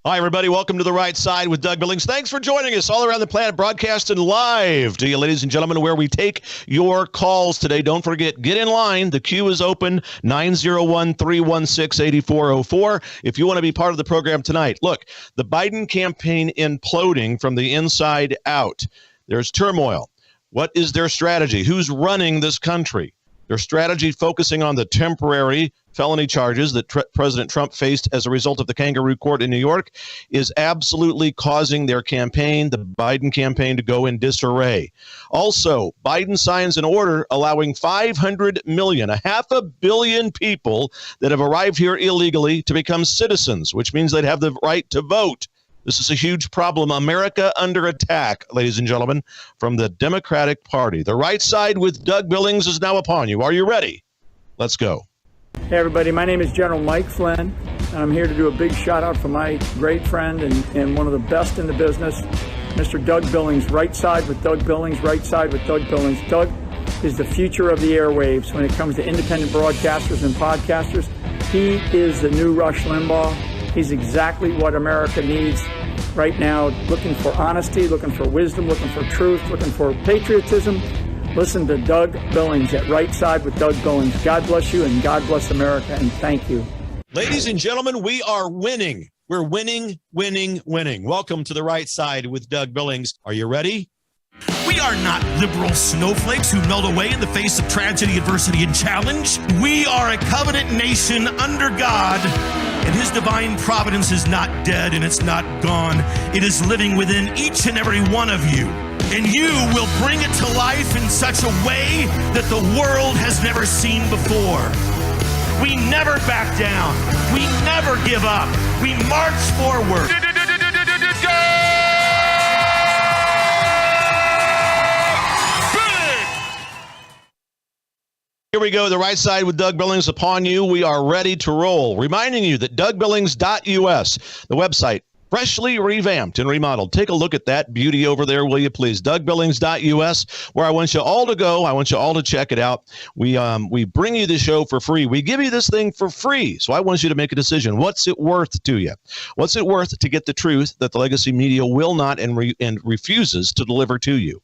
Hi, everybody. Welcome to The Right Side with Doug Billings. Thanks for joining us all around the planet, broadcasting live to you, ladies and gentlemen, where we take your calls today. Don't forget, get in line. The queue is open, 901-316-8404. If you want to be part of the program tonight. Look, the Biden campaign imploding from the inside out. There's turmoil. What is their strategy? Who's running this country? Their strategy focusing on the temporary felony charges that President Trump faced as a result of the kangaroo court in New York is absolutely causing their campaign, the Biden campaign, to go in disarray. Also, Biden signs an order allowing 500 million, 500 million people that have arrived here illegally to become citizens, which means they'd have the right to vote. This is a huge problem. America under attack, ladies and gentlemen, from the Democratic Party. The Right Side with Doug Billings is now upon you. Are you ready? Let's go. Hey, everybody. My name is General Mike Flynn, and I'm here to do a big shout-out for my great friend and one of the best in the business, Mr. Doug Billings. Right Side with Doug Billings, Right Side with Doug Billings. Doug is the future of the airwaves when it comes to independent broadcasters and podcasters. He is the new Rush Limbaugh. He's exactly what America needs right now, looking for honesty, looking for wisdom, looking for truth, looking for patriotism. Listen to Doug Billings at Right Side with Doug Billings. God bless you and God bless America, and thank you. Ladies and gentlemen, we are winning. We're winning, winning, winning. Welcome to The Right Side with Doug Billings. Are you ready? We are not liberal snowflakes who melt away in the face of tragedy, adversity, and challenge. We are a covenant nation under God, and his divine providence is not dead and it's not gone. It is living within each and every one of you. And you will bring it to life in such a way that the world has never seen before. We never back down. We never give up. We march forward. Here we go, The Right Side with Doug Billings upon you. We are ready to roll. Reminding you that DougBillings.us, the website, freshly revamped and remodeled. Take a look at that beauty over there, will you please? DougBillings.us, where I want you all to go. I want you all to check it out. We bring you the show for free. We give you this thing for free. So I want you to make a decision. What's it worth to you? What's it worth to get the truth that the legacy media will not and refuses to deliver to you?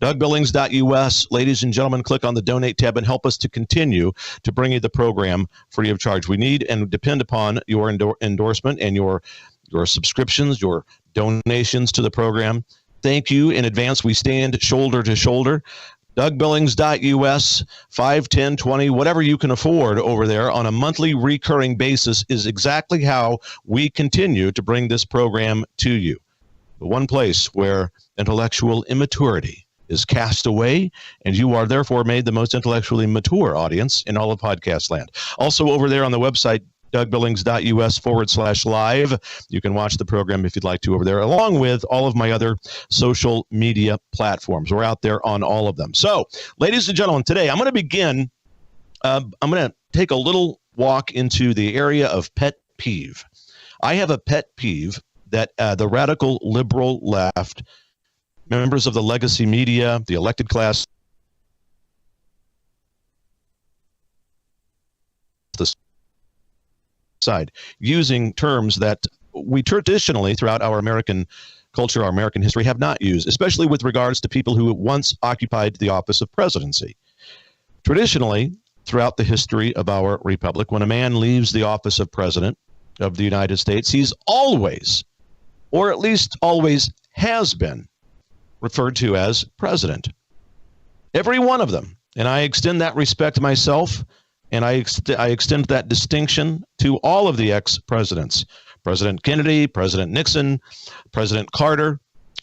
DougBillings.us. Ladies and gentlemen, click on the donate tab and help us to continue to bring you the program free of charge. We need and depend upon your endorsement and your subscriptions, your donations to the program. Thank you in advance. We stand shoulder to shoulder. DougBillings.us, 5, 10, 20, whatever you can afford over there on a monthly recurring basis is exactly how we continue to bring this program to you. The one place where intellectual immaturity is cast away, and you are therefore made the most intellectually mature audience in all of podcast land. Also over there on the website, DougBillings.us/live. You can watch the program if you'd like to over there, along with all of my other social media platforms. We're out there on all of them. So, ladies and gentlemen, today I'm going to begin, I'm going to take a little walk into the area of pet peeve. I have a pet peeve that the radical liberal left, members of the legacy media, the elected class, the side, using terms that we traditionally throughout our American culture, our American history, have not used, especially with regards to people who once occupied the office of presidency. Traditionally, throughout the history of our republic, when a man leaves the office of president of the United States, he's always, or at least always has been, referred to as president. Every one of them. And I extend that respect to myself, and I extend that distinction to all of the ex-presidents. President Kennedy, President Nixon, President Carter,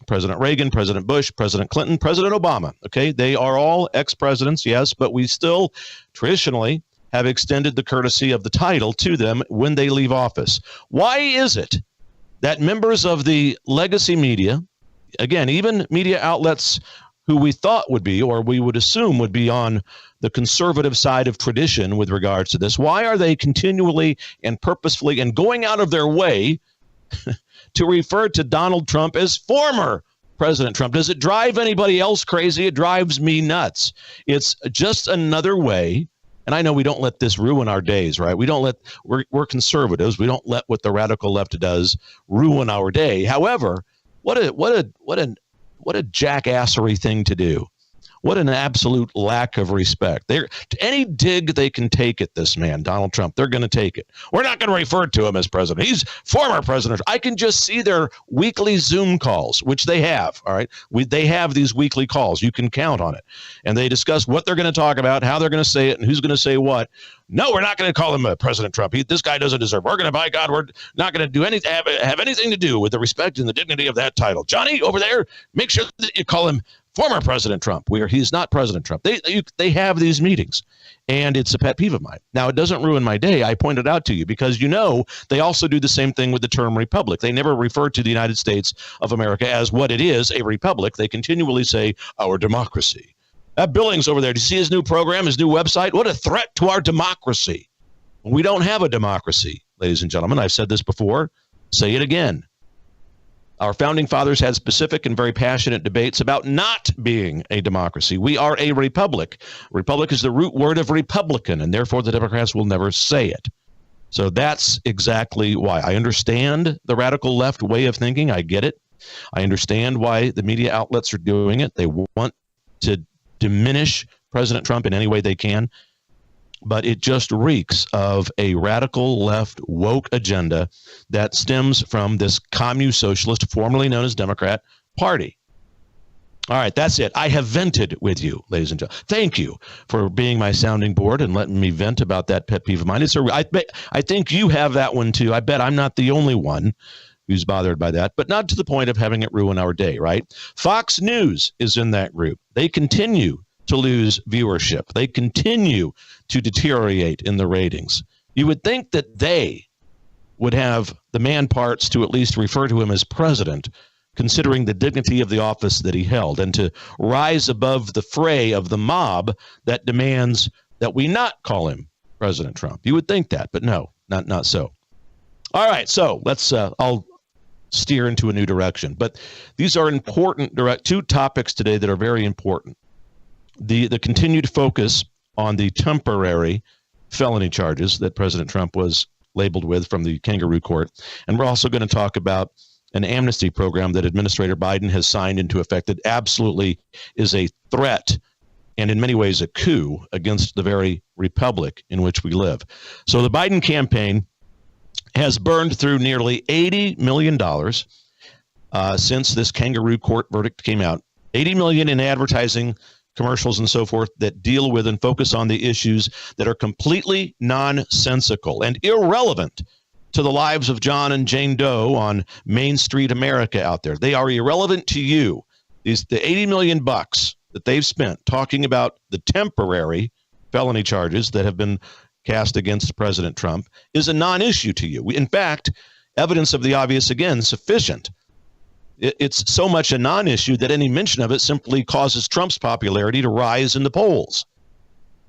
President Reagan, President Bush, President Clinton, President Obama. Okay, they are all ex-presidents, yes, but we still traditionally have extended the courtesy of the title to them when they leave office. Why is it that members of the legacy media, again, even media outlets who we thought would be, or we would assume would be on the conservative side of tradition with regards to this, why are they continually and purposefully and going out of their way to refer to Donald Trump as former President Trump? Does it drive anybody else crazy? It drives me nuts. It's just another way And I know we don't let this ruin our days, right? We're conservatives. We don't let what the radical left does ruin our day. However, what a jackassery thing to do. What an absolute lack of respect. Any dig they can take at this man, Donald Trump, they're going to take it. We're not going to refer to him as president. He's former president. I can just see their weekly Zoom calls, which they have, all right? They have these weekly calls. You can count on it. And they discuss what they're going to talk about, how they're going to say it, and who's going to say what. No, we're not going to call him President Trump. This guy doesn't deserve. We're going to, by God, we're not going to do anything, have anything to do with the respect and the dignity of that title. Johnny, over there, make sure that you call him former President Trump, where he's not President Trump. They have these meetings, and it's a pet peeve of mine. Now, it doesn't ruin my day. I pointed out to you because, they also do the same thing with the term republic. They never refer to the United States of America as what it is, a republic. They continually say our democracy. That Billings over there, do you see his new program, his new website? What a threat to our democracy. We don't have a democracy, ladies and gentlemen. I've said this before. Say it again. Our founding fathers had specific and very passionate debates about not being a democracy. We are a republic. Republic is the root word of Republican, and therefore the Democrats will never say it. So that's exactly why. I understand the radical left way of thinking. I get it. I understand why the media outlets are doing it. They want to diminish President Trump in any way they can. But it just reeks of a radical left woke agenda that stems from this commune socialist, formerly known as Democrat, party. All right, that's it. I have vented with you, ladies and gentlemen. Thank you for being my sounding board and letting me vent about that pet peeve of mine. I think you have that one too. I bet I'm not the only one who's bothered by that, but not to the point of having it ruin our day, right? Fox News is in that group. They continue to lose viewership. They continue to deteriorate in the ratings. You would think that they would have the man parts to at least refer to him as president, considering the dignity of the office that he held, and to rise above the fray of the mob that demands that we not call him President Trump. You would think that, but no, not so. All right, so let's I'll steer into a new direction. But these are important two topics today that are very important. The continued focus on the temporary felony charges that President Trump was labeled with from the kangaroo court. And we're also going to talk about an amnesty program that Administrator Biden has signed into effect that absolutely is a threat and in many ways a coup against the very republic in which we live. So the Biden campaign has burned through nearly $80 million since this kangaroo court verdict came out. $80 million in advertising, commercials and so forth that deal with and focus on the issues that are completely nonsensical and irrelevant to the lives of John and Jane Doe on Main Street America out there. They are irrelevant to you. The $80 million that they've spent talking about the temporary felony charges that have been cast against President Trump is a non-issue to you. In fact, evidence of the obvious, again, sufficient. It's so much a non-issue that any mention of it simply causes Trump's popularity to rise in the polls.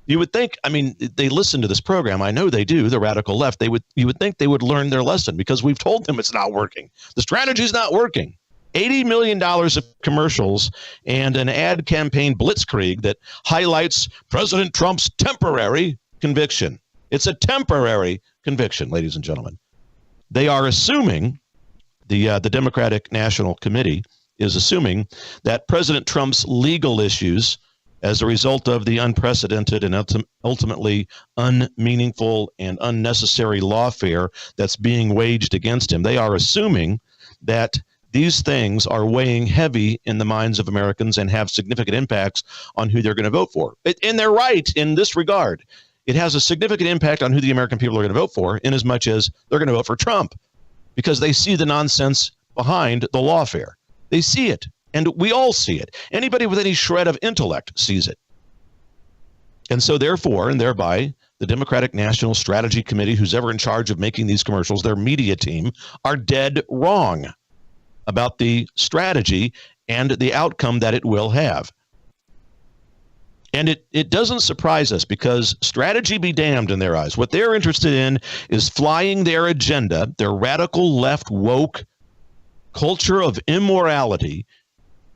You would think, I mean, they listen to this program. I know they do, the radical left. You would think they would learn their lesson because we've told them it's not working. The strategy's not working. $80 million of commercials and an ad campaign blitzkrieg that highlights President Trump's temporary conviction. It's a temporary conviction, ladies and gentlemen. They are assuming, the Democratic National Committee is assuming that President Trump's legal issues as a result of the unprecedented and ultimately unmeaningful and unnecessary lawfare that's being waged against him, they are assuming that these things are weighing heavy in the minds of Americans and have significant impacts on who they're going to vote for. And they're right in this regard. It has a significant impact on who the American people are going to vote for, in as much as they're going to vote for Trump, because they see the nonsense behind the lawfare. They see it, and we all see it. Anybody with any shred of intellect sees it. And so therefore, and thereby, the Democratic National Strategy Committee, who's ever in charge of making these commercials, their media team, are dead wrong about the strategy and the outcome that it will have. And it doesn't surprise us, because strategy be damned in their eyes. What they're interested in is flying their agenda, their radical left woke culture of immorality,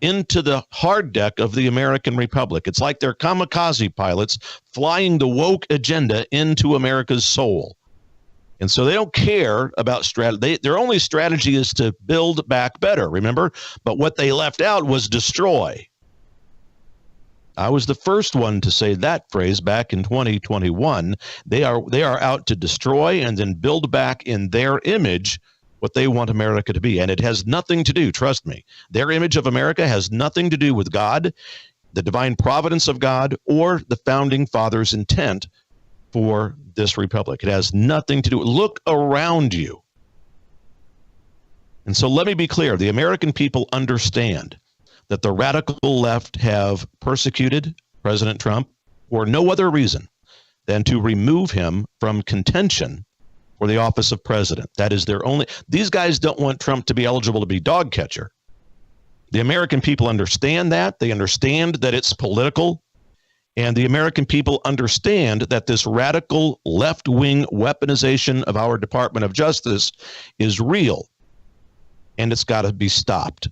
into the hard deck of the American Republic. It's like they're kamikaze pilots flying the woke agenda into America's soul. And so they don't care about strategy. Their only strategy is to build back better, remember? But what they left out was destroy. I was the first one to say that phrase back in 2021. They are out to destroy and then build back in their image what they want America to be. And it has nothing to do, trust me, their image of America has nothing to do with God, the divine providence of God, or the founding fathers' intent for this republic. It has nothing to do. Look around you. And so let me be clear. The American people understand that the radical left have persecuted President Trump for no other reason than to remove him from contention for the office of president. That is their only. These guys don't want Trump to be eligible to be dog catcher. The American people understand that. They understand that it's political. And the American people understand that this radical left-wing weaponization of our Department of Justice is real, and it's got to be stopped.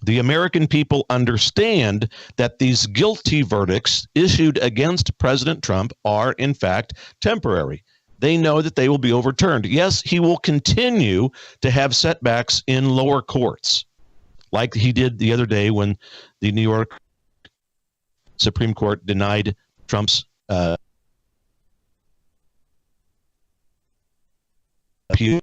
The American people understand that these guilty verdicts issued against President Trump are, in fact, temporary. They know that they will be overturned. Yes, he will continue to have setbacks in lower courts, like he did the other day when the New York Supreme Court denied Trump's appeal.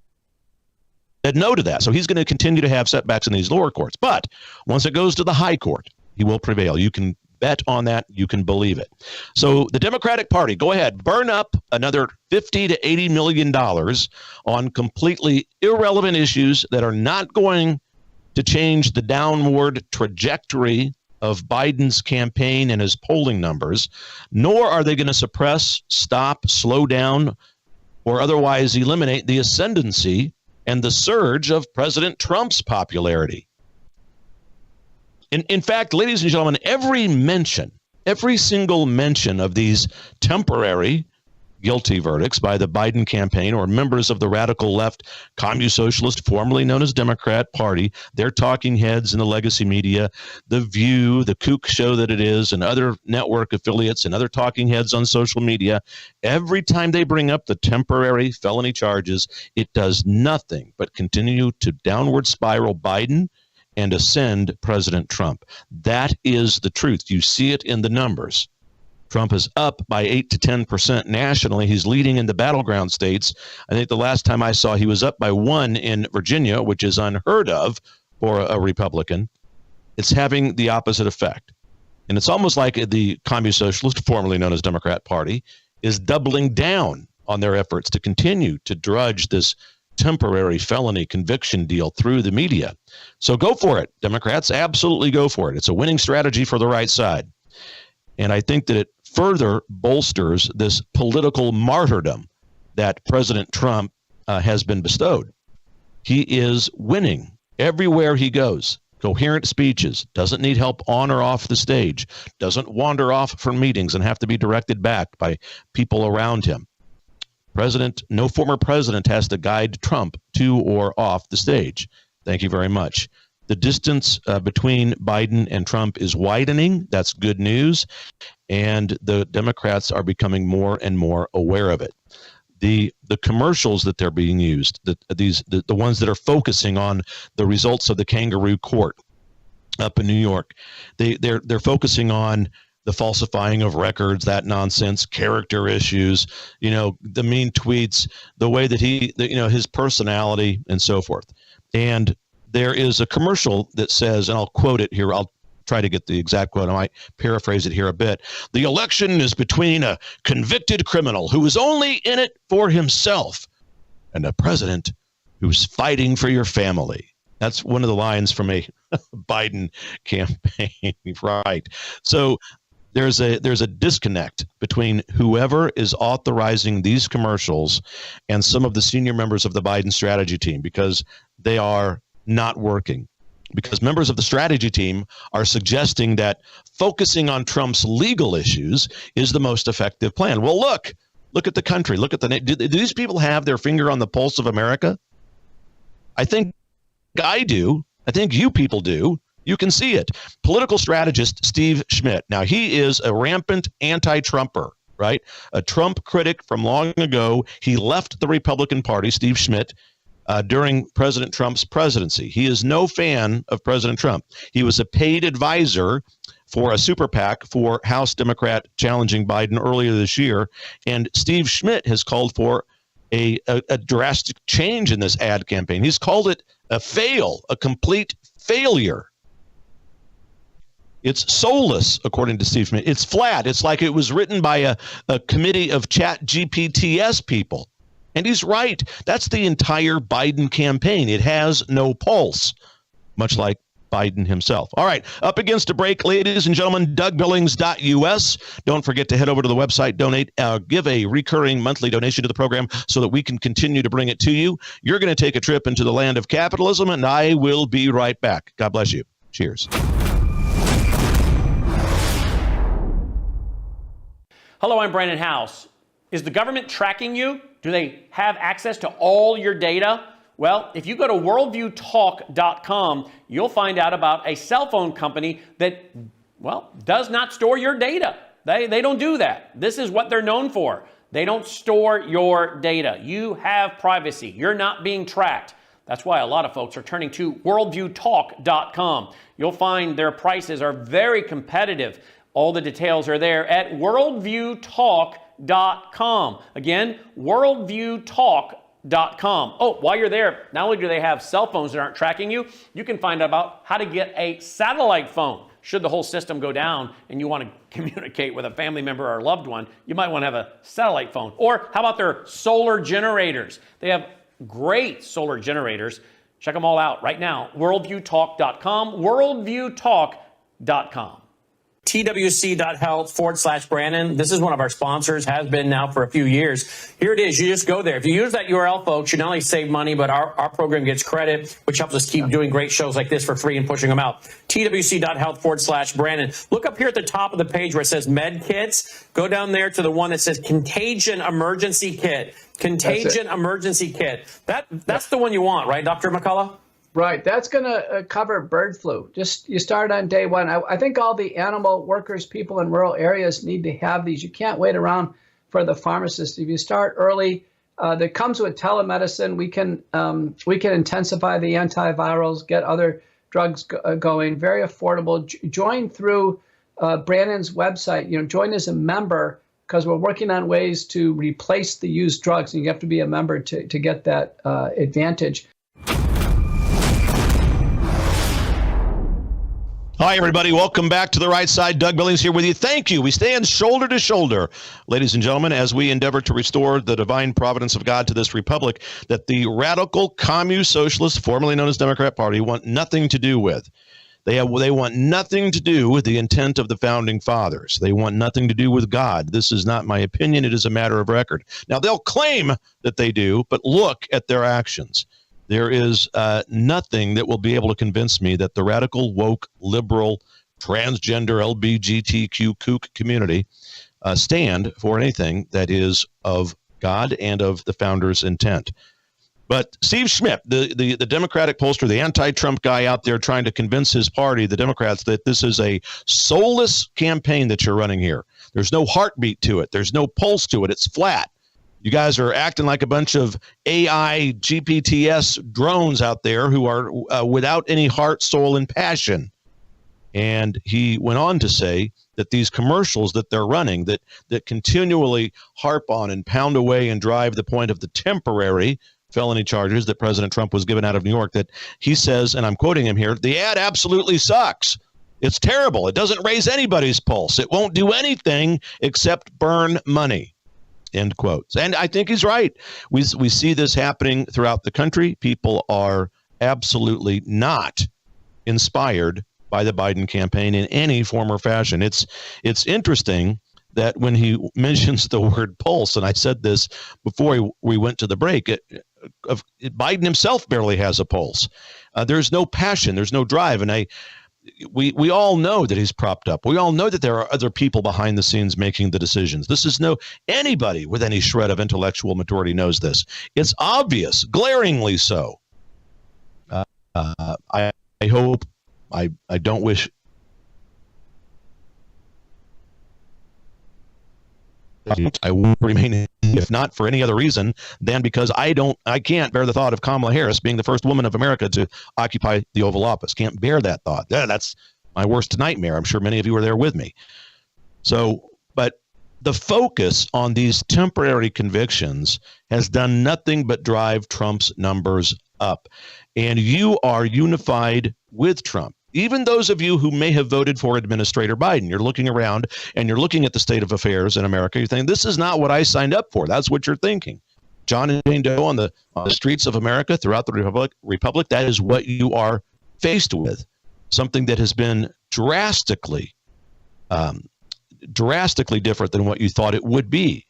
Said no to that. So he's going to continue to have setbacks in these lower courts. But once it goes to the high court, he will prevail. You can bet on that. You can believe it. So the Democratic Party, go ahead, burn up another $50 to $80 million on completely irrelevant issues that are not going to change the downward trajectory of Biden's campaign and his polling numbers, nor are they going to suppress, stop, slow down, or otherwise eliminate the ascendancy and the surge of President Trump's popularity. In fact, ladies and gentlemen, every single mention of these temporary guilty verdicts by the Biden campaign or members of the radical left communist socialist, formerly known as Democrat Party, their talking heads in the legacy media, The View, the kook show that it is, and other network affiliates and other talking heads on social media, every time they bring up the temporary felony charges, it does nothing but continue to downward spiral Biden and ascend President Trump. That is the truth. You see it in the numbers. Trump is up by 8 to 10% nationally. He's leading in the battleground states. I think the last time I saw he was up by 1 in Virginia, which is unheard of for a Republican. It's having the opposite effect. And it's almost like the communist socialist, formerly known as Democrat Party, is doubling down on their efforts to continue to drudge this temporary felony conviction deal through the media. So go for it, Democrats. Absolutely go for it. It's a winning strategy for the right side. And I think that it further bolsters this political martyrdom that President Trump has been bestowed. He is winning everywhere he goes. Coherent speeches, doesn't need help on or off the stage, doesn't wander off from meetings and have to be directed back by people around him. No former president has to guide Trump to or off the stage. Thank you very much. The distance between Biden and Trump is widening. That's good news. And the Democrats are becoming more and more aware of it. The commercials that they're being used, the ones that are focusing on the results of the kangaroo court up in New York, they're focusing on the falsifying of records, that nonsense, character issues, the mean tweets, the way that his personality and so forth. And there is a commercial that says, and I'll quote it here, I'll try to get the exact quote, I might paraphrase it here a bit. The election is between a convicted criminal who is only in it for himself and a president who's fighting for your family. That's one of the lines from a Biden campaign, right? So there's a disconnect between whoever is authorizing these commercials and some of the senior members of the Biden strategy team, because they are not working. Because members of the strategy team are suggesting that focusing on Trump's legal issues is the most effective plan. Well, look at the country. Look at do these people have their finger on the pulse of America? I think I do. I think you people do. You can see it. Political strategist Steve Schmidt. Now, he is a rampant anti-Trumper, right? A Trump critic from long ago. He left the Republican Party, Steve Schmidt, during President Trump's presidency. He is no fan of President Trump. He was a paid advisor for a super PAC for House Democrat challenging Biden earlier this year. And Steve Schmidt has called for a drastic change in this ad campaign. He's called it a complete failure. It's soulless, according to Steve Schmidt. It's flat. It's like it was written by a committee of chat GPTs people. And he's right. That's the entire Biden campaign. It has no pulse, much like Biden himself. All right, up against a break, ladies and gentlemen, DougBillings.us. Don't forget to head over to the website, donate, give a recurring monthly donation to the program so that we can continue to bring it to you. You're going to take a trip into the land of capitalism, and I will be right back. God bless you. Cheers. Hello, I'm Brandon House. Is the government tracking you? Do they have access to all your data? Well, if you go to worldviewtalk.com, you'll find out about a cell phone company that, well, does not store your data. They don't do that. This is what they're known for. They don't store your data. You have privacy. You're not being tracked. That's why a lot of folks are turning to worldviewtalk.com. You'll find their prices are very competitive. All the details are there at worldviewtalk.com. Again, worldviewtalk.com. Oh, while you're there, not only do they have cell phones that aren't tracking you, you can find out about how to get a satellite phone. Should the whole system go down and you want to communicate with a family member or a loved one, you might want to have a satellite phone. Or how about their solar generators? They have great solar generators. Check them all out right now. Worldviewtalk.com, worldviewtalk.com. TWC.health/Brandon. This is one of our sponsors, has been now for a few years. Here it is. You just go there. If you use that URL, folks, you not only save money, but our program gets credit, which helps us keep doing great shows like this for free and pushing them out. TWC.health/Brandon. Look up here at the top of the page where it says Med Kits. Go down there to the one that says Contagion Emergency Kit. Contagion Emergency Kit. That's the one you want, right, Dr. McCullough? Right. That's going to cover bird flu. Just you start on day one. I think all the animal workers, people in rural areas need to have these. You can't wait around for the pharmacist. If you start early, that comes with telemedicine. We can intensify the antivirals, get other drugs going. Very affordable. Join through Brandon's website. Join as a member because we're working on ways to replace the used drugs, and you have to be a member to get that advantage. Hi, everybody. Welcome back to The Right Side. Doug Billings here with you. Thank you. We stand shoulder to shoulder, ladies and gentlemen, as we endeavor to restore the divine providence of God to this republic that the radical communist socialists, formerly known as Democrat Party, want nothing to do with. They want nothing to do with the intent of the founding fathers. They want nothing to do with God. This is not my opinion. It is a matter of record. Now, they'll claim that they do, but look at their actions. There is nothing that will be able to convince me that the radical, woke, liberal, transgender, LGBTQ kook community stand for anything that is of God and of the founders' intent. But Steve Schmidt, the Democratic pollster, the anti-Trump guy out there trying to convince his party, the Democrats, that this is a soulless campaign that you're running here. There's no heartbeat to it. There's no pulse to it. It's flat. You guys are acting like a bunch of AI GPTs drones out there who are without any heart, soul, and passion. And he went on to say that these commercials that they're running that continually harp on and pound away and drive the point of the temporary felony charges that President Trump was given out of New York, that he says, and I'm quoting him here, the ad absolutely sucks. It's terrible. It doesn't raise anybody's pulse. It won't do anything except burn money. End quotes. And I think he's right. We see this happening throughout the country. People are absolutely not inspired by the Biden campaign in any form or fashion. It's interesting that when he mentions the word pulse, and I said this before we went to the break, Biden himself barely has a pulse. There's no passion. There's no drive. And we all know that he's propped up. We all know that there are other people behind the scenes making the decisions. Anybody with any shred of intellectual maturity knows this. It's obvious, glaringly so. I hope I don't wish I will remain, if not for any other reason than because I can't bear the thought of Kamala Harris being the first woman of America to occupy the Oval Office. Can't bear that thought. That's my worst nightmare. I'm sure many of you were there with me. So, but the focus on these temporary convictions has done nothing but drive Trump's numbers up. And you are unified with Trump. Even those of you who may have voted for Administrator Biden, you're looking around and you're looking at the state of affairs in America. You're thinking, this is not what I signed up for. That's what you're thinking. John and Jane Doe on the streets of America throughout the Republic, that is what you are faced with. Something that has been drastically different than what you thought it would be.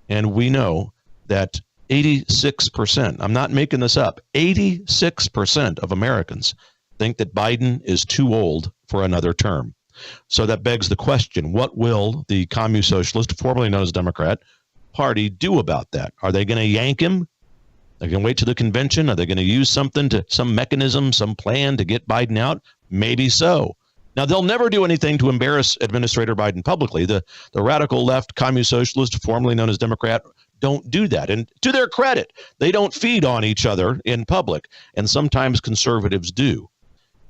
And we know that 86%, I'm not making this up, 86% of Americans think that Biden is too old for another term. So that begs the question, what will the Commune Socialist, formerly known as Democrat, Party do about that? Are they going to yank him? They're going to wait to the convention? Are they going to use something, some mechanism, some plan to get Biden out? Maybe so. Now, they'll never do anything to embarrass Administrator Biden publicly. The radical left Commune Socialist, formerly known as Democrat, don't do that. And to their credit, they don't feed on each other in public. And sometimes conservatives do.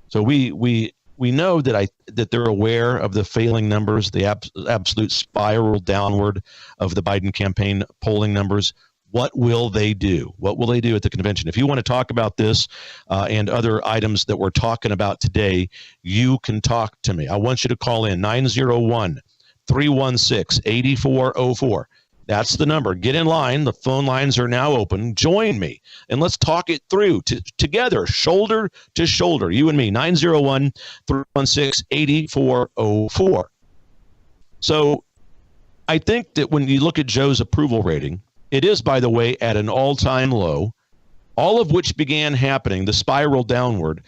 So we know that they're aware of the failing numbers, the absolute spiral downward of the Biden campaign polling numbers. What will they do? What will they do at the convention? If you want to talk about this and other items that we're talking about today, you can talk to me. I want you to call in 901-316-8404. That's the number. Get in line. The phone lines are now open. Join me, and let's talk it through together, shoulder to shoulder, you and me, 901-316-8404. So I think that when you look at Joe's approval rating, it is, by the way, at an all-time low, all of which began happening, the spiral downward,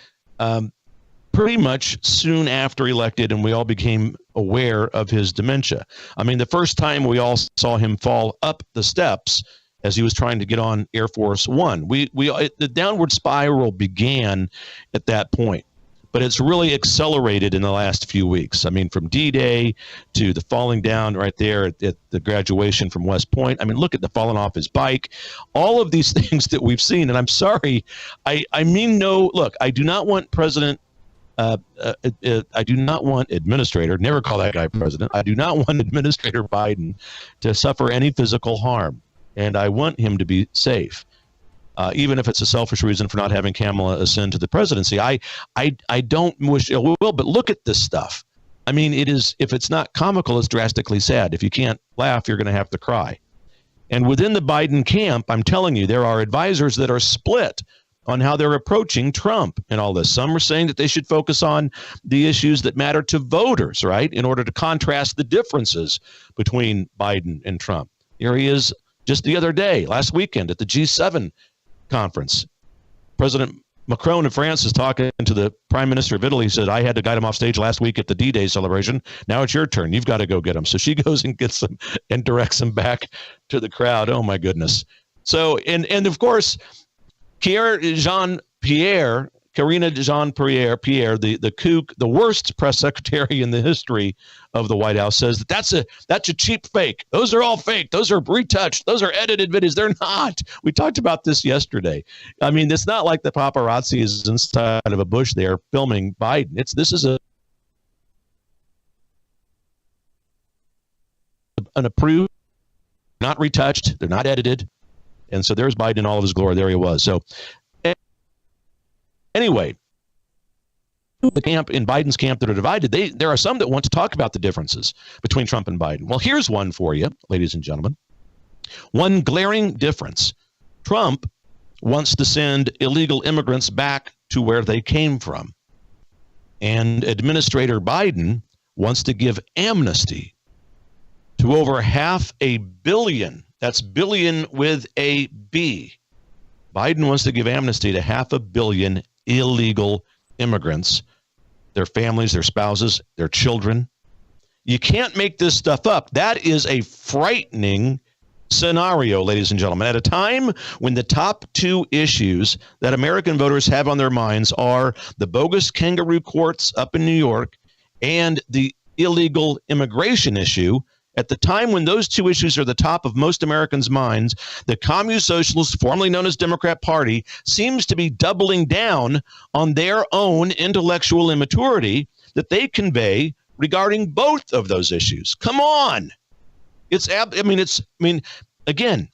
pretty much soon after elected, and we all became aware of his dementia. I mean, the first time we all saw him fall up the steps as he was trying to get on Air Force One. The downward spiral began at that point, but it's really accelerated in the last few weeks. I mean, from D-Day to the falling down right there at the graduation from West Point. I mean, look at the falling off his bike, all of these things that we've seen. And I'm sorry, I mean, no, look, I do not want I do not want Administrator, never call that guy president. I do not want Administrator Biden to suffer any physical harm. And I want him to be safe, even if it's a selfish reason for not having Kamala ascend to the presidency. I don't wish ill will, but look at this stuff. I mean, it is, if it's not comical, it's drastically sad. If you can't laugh, you're going to have to cry. And within the Biden camp, I'm telling you, there are advisors that are split on how they're approaching Trump and all this. Some are saying that they should focus on the issues that matter to voters, right, in order to contrast the differences between Biden and Trump. Here he is just the other day, last weekend at the G7 conference. President Macron of France is talking to the Prime Minister of Italy. He said, I had to guide him off stage last week at the D-Day celebration. Now it's your turn. You've got to go get him. So she goes and gets him and directs him back to the crowd. Oh, my goodness. So, and of course, Karine Jean-Pierre, the kook, the worst press secretary in the history of the White House, says that's a cheap fake. Those are all fake. Those are retouched. Those are edited videos. They're not. We talked about this yesterday. I mean, it's not like the paparazzi is inside of a bush there filming Biden. This is an approved, not retouched. They're not edited. And so there's Biden in all of his glory. There he was. So anyway, the camp in Biden's camp that are divided, there are some that want to talk about the differences between Trump and Biden. Well, here's one for you, ladies and gentlemen. One glaring difference. Trump wants to send illegal immigrants back to where they came from. And Administrator Biden wants to give amnesty to over $500 million. That's billion with a B. Biden wants to give amnesty to 500 million illegal immigrants, their families, their spouses, their children. You can't make this stuff up. That is a frightening scenario, ladies and gentlemen, at a time when the top two issues that American voters have on their minds are the bogus kangaroo courts up in New York and the illegal immigration issue, at the time when those two issues are the top of most Americans' minds, the Communist Socialist, formerly known as Democrat Party, seems to be doubling down on their own intellectual immaturity that they convey regarding both of those issues. Come on. Again,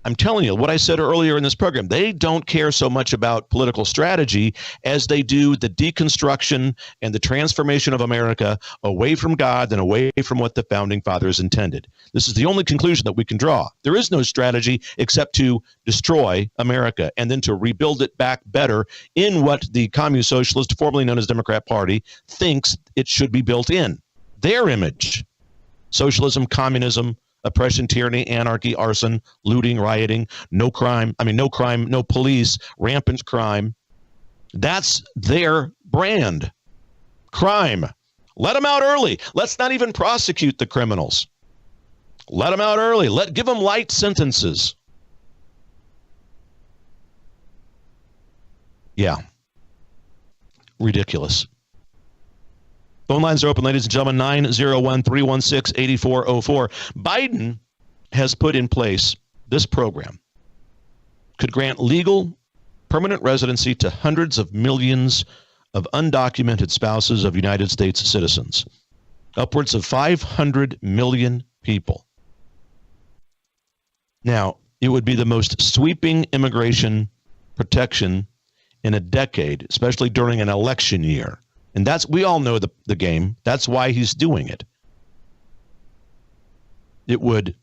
I'm telling you what I said earlier in this program. They don't care so much about political strategy as they do the deconstruction and the transformation of America away from God and away from what the founding fathers intended. This is the only conclusion that we can draw. There is no strategy except to destroy America and then to rebuild it back better in what the Communist Socialist, formerly known as Democrat Party, thinks it should be built in. Their image. Socialism, communism, oppression, tyranny, anarchy, arson, looting, rioting, no crime, no police, rampant crime. That's their brand. Crime. Let them out early. Let's not even prosecute the criminals. Let them out early. Give them light sentences. Yeah. Ridiculous. Phone lines are open, ladies and gentlemen, 901-316-8404. Biden has put in place this program. Could grant legal permanent residency to hundreds of millions of undocumented spouses of United States citizens. Upwards of 500 million people. Now, it would be the most sweeping immigration protection in a decade, especially during an election year. And we all know the game. That's why he's doing it. It would,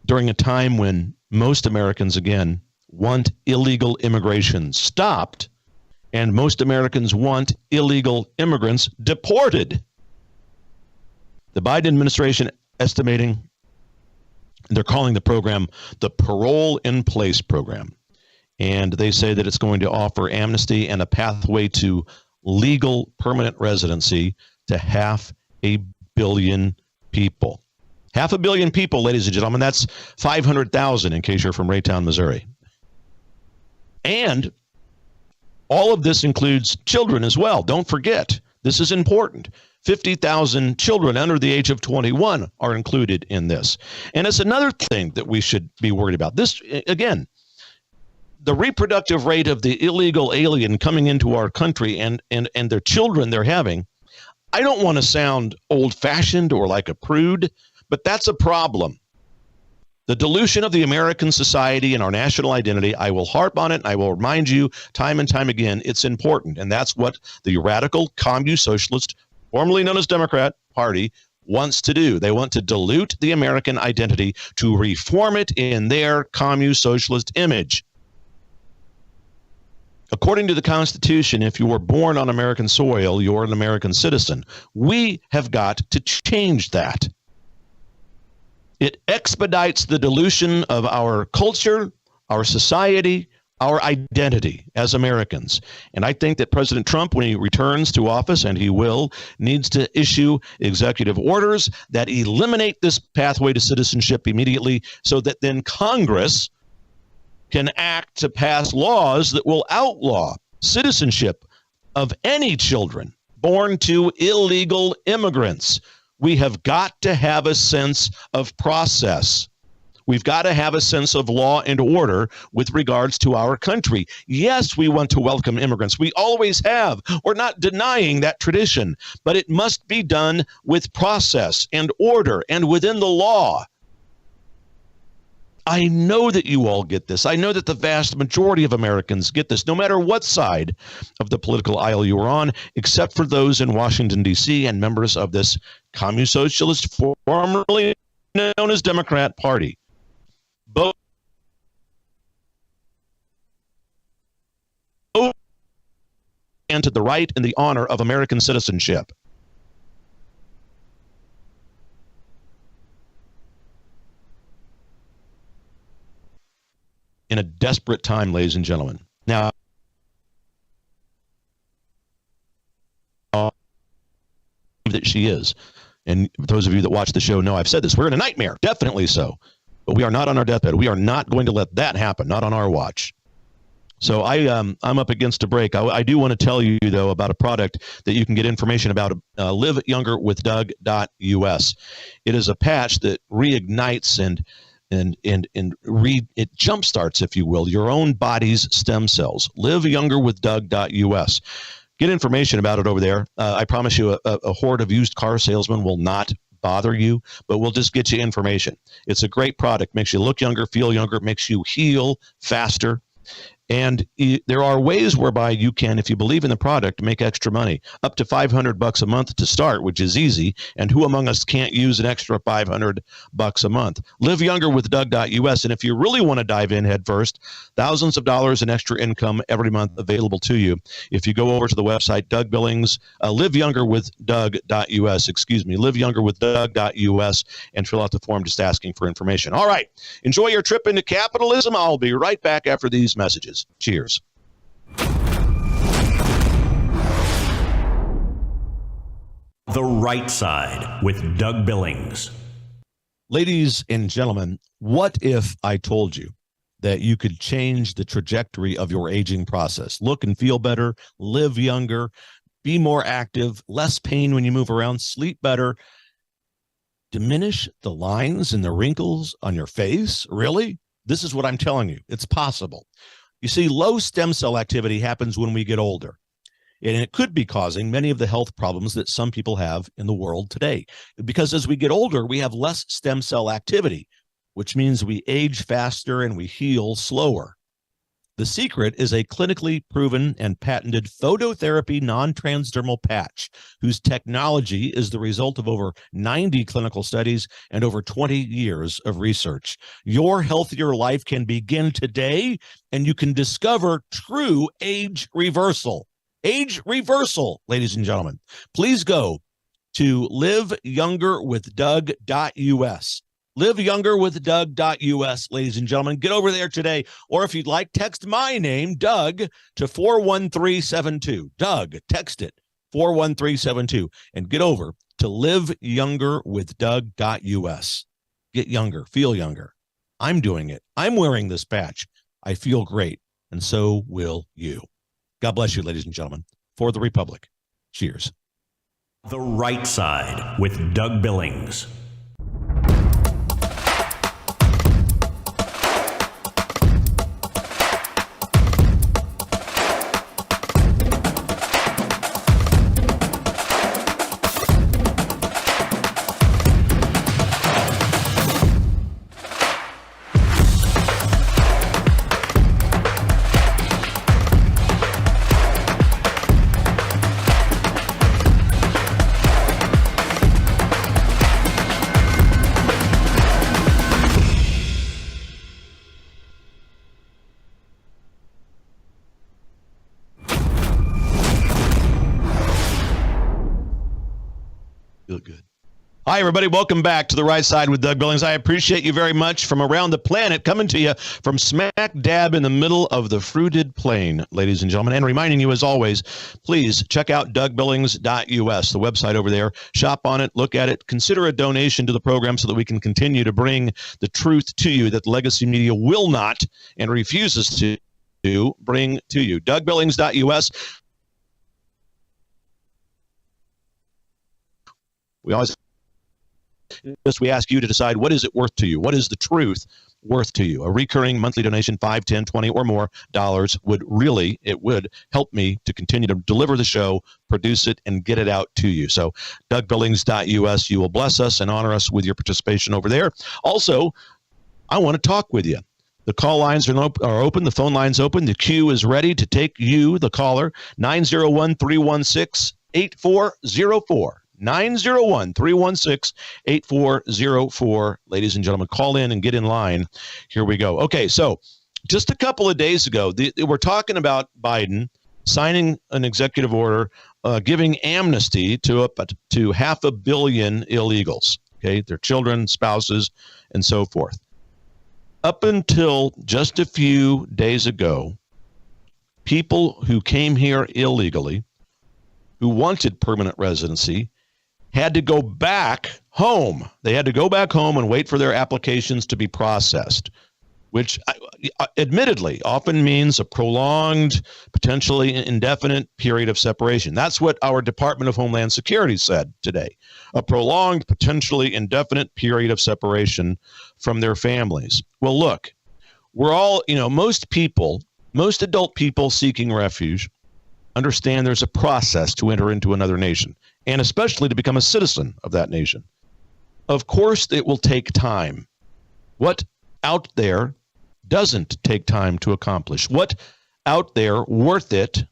during a time when most Americans, again, want illegal immigration stopped, and most Americans want illegal immigrants deported. The Biden administration estimating, they're calling the program the Parole in Place program. And they say that it's going to offer amnesty and a pathway to legal permanent residency to 500 million people. 500 million people, ladies and gentlemen. That's 500,000 in case you're from Raytown, Missouri. And all of this includes children as well. Don't forget, this is important. 50,000 children under the age of 21 are included in this. And it's another thing that we should be worried about. This, again, the reproductive rate of the illegal alien coming into our country and their children they're having, I don't want to sound old-fashioned or like a prude, but that's a problem. The dilution of the American society and our national identity, I will harp on it, and I will remind you time and time again, it's important. And that's what the radical Communist Socialist, formerly known as Democrat Party, wants to do. They want to dilute the American identity to reform it in their Communist Socialist image. According to the Constitution, if you were born on American soil, you're an American citizen. We have got to change that. It expedites the dilution of our culture, our society, our identity as Americans. And I think that President Trump, when he returns to office, and he will, needs to issue executive orders that eliminate this pathway to citizenship immediately so that then Congress can act to pass laws that will outlaw citizenship of any children born to illegal immigrants. We have got to have a sense of process. We've got to have a sense of law and order with regards to our country. Yes, we want to welcome immigrants. We always have. We're not denying that tradition, but it must be done with process and order and within the law. I know that you all get this. I know that the vast majority of Americans get this, no matter what side of the political aisle you are on, except for those in Washington, D.C. and members of this Communist Socialist, formerly known as Democrat Party. Both and to the right and the honor of American citizenship. In a desperate time, ladies and gentlemen. Now, that she is, and those of you that watch the show know I've said this, we're in a nightmare, definitely so. but we are not on our deathbed. We are not going to let that happen, not on our watch. So I'm up against a break. I do want to tell you, though, about a product that you can get information about, liveyoungerwithdoug.us. It is a patch that reignites and it jumpstarts, if you will, your own body's stem cells. liveyoungerwithdoug.us. Get information about it over there. I promise you a horde of used car salesmen will not bother you, but we'll just get you information. It's a great product. Makes you look younger, feel younger, makes you heal faster. And there are ways whereby you can, if you believe in the product, make extra money, up to $500 a month to start, which is easy. And who among us can't use an extra $500 a month? liveyoungerwithdoug.us. And if you really want to dive in head first, thousands of dollars in extra income every month available to you. If you go over to the website, Doug Billings, liveyoungerwithdoug.us, liveyoungerwithdoug.us, and fill out the form just asking for information. All right. Enjoy your trip into capitalism. I'll be right back after these messages. Cheers. The Right Side with Doug Billings. Ladies and gentlemen, what if I told you that you could change the trajectory of your aging process? Look and feel better, live younger, be more active, less pain when you move around, sleep better, diminish the lines and the wrinkles on your face? Really? This is what I'm telling you. It's possible. You see, low stem cell activity happens when we get older, and it could be causing many of the health problems that some people have in the world today. Because as we get older, we have less stem cell activity, which means we age faster and we heal slower. The secret is a clinically proven and patented phototherapy non-transdermal patch, whose technology is the result of over 90 clinical studies and over 20 years of research. Your healthier life can begin today, and you can discover true age reversal. Age reversal, ladies and gentlemen. Please go to liveyoungerwithdoug.us. liveyoungerwithdoug.us, ladies and gentlemen. Get over there today. Or if you'd like, text my name, Doug, to 41372. Doug, text it, 41372. And get over to liveyoungerwithdoug.us. Get younger, feel younger. I'm doing it. I'm wearing this patch. I feel great. And so will you. God bless you, ladies and gentlemen. For the Republic. Cheers. The Right Side with Doug Billings. Good. Hi, everybody. Welcome back to The Right Side with Doug Billings. I appreciate you very much from around the planet, coming to you from smack dab in the middle of the fruited plain, ladies and gentlemen. And reminding you, as always, please check out DougBillings.us, the website over there. Shop on it, look at it, consider a donation to the program so that we can continue to bring the truth to you that the legacy media will not and refuses to bring to you. DougBillings.us. We ask you to decide, what is it worth to you? What is the truth worth to you? A recurring monthly donation, 5, 10, 20 or more dollars would help me to continue to deliver the show, produce it, and get it out to you. So DougBillings.us, you will bless us and honor us with your participation over there. Also, I want to talk with you. The call lines are open. The phone line's open. The queue is ready to take you, the caller, 901-316-8404. 901-316-8404. Ladies and gentlemen, call in and get in line. Here we go. Okay, so just a couple of days ago, we're talking about Biden signing an executive order giving amnesty to 500 million illegals, okay, their children, spouses, and so forth. Up until just a few days ago, people who came here illegally, who wanted permanent residency, had to go back home. They had to go back home and wait for their applications to be processed, which admittedly often means a prolonged, potentially indefinite period of separation. That's what our Department of Homeland Security said today. A prolonged, potentially indefinite period of separation from their families. Well, look, we're all, most adult people seeking refuge understand there's a process to enter into another nation, and especially to become a citizen of that nation. Of course, it will take time. What out there doesn't take time to accomplish? What out there worth it